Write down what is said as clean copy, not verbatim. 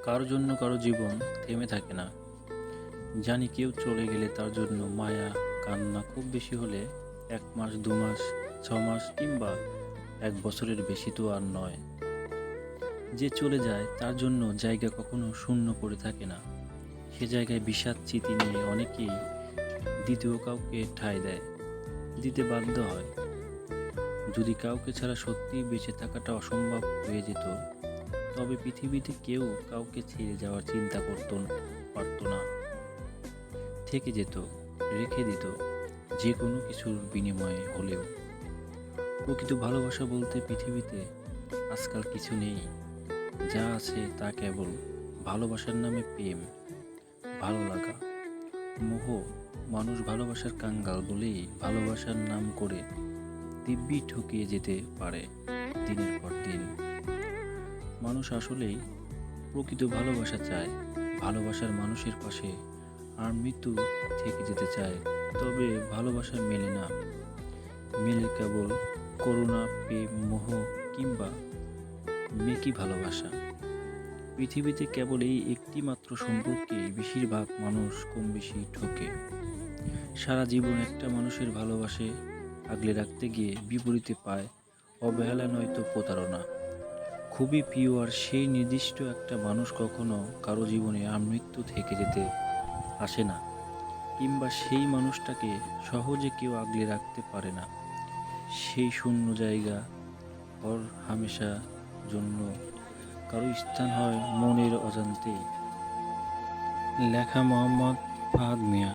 কারো জন্য কারো জীবন থেমে থাকে না। জানি কেউ চলে গেলে তার জন্য মায়া, কান্না খুব বেশি হলে 1 মাস, 2 মাস, 6 মাস কিংবা 1 বছরের বেশি তো আর নয়। যে চলে যায় তার জন্য জায়গা কখনো শূন্য পড়ে থাকে না। সে জায়গায় বিষাদ স্মৃতি নিয়ে অনেকেই দ্বিতীয় কাউকে ঠাঁই দেয়, দিতে বাধ্য হয়। যদি কাউকে ছাড়া সত্যিই বেঁচে থাকাটা অসম্ভব হয়ে যেত, তবে পৃথিবীতে কেউ কাউকে ছেড়ে যাওয়ার চিন্তা পারতো না। থেকে যেত, রেখে দিত, যে কোনো কিছুর বিনিময়ে হলেও। প্রকৃত ভালোবাসা বলতে পৃথিবীতে আজকাল কিছু নেই। যা আছে তা কেবল ভালোবাসার নামে প্রেম, ভালো লাগা, মোহ। মানুষ ভালোবাসার কাঙ্গাল বলেই ভালোবাসার নাম করে দিব্যি ঠকিয়ে যেতে পারে দিনের পর দিন। মানুষ আসলেই প্রকৃত ভালোবাসা চায়, ভালোবাসার মানুষের পাশে আর মৃত্যু থেকে যেতে চায়। তবে ভালোবাসা মেলে না, মেলে কেবল করুণা, প্রেম, মোহ কিংবা মেকি ভালোবাসা। পৃথিবীতে কেবল এই একটি মাত্র সম্পর্কে বেশিরভাগ মানুষ কম বেশি ঠকে। সারা জীবন একটা মানুষের ভালোবাসে আগলে রাখতে গিয়ে বিপরীতে পায় অবহেলা নয়তো প্রতারণা। খুবই প্রিয় আর সেই নির্দিষ্ট একটা মানুষ কখনো কারো জীবনে আমৃত্যু থেকে যেতে আসে না, কিংবা সেই মানুষটাকে সহজে কেউ আগলে রাখতে পারে না। সেই শূন্য জায়গা হর হামেশা জন্য কারো স্থান হয় মনের অজান্তেই। লেখা মোহাম্মদ ফাহাদ মিয়া।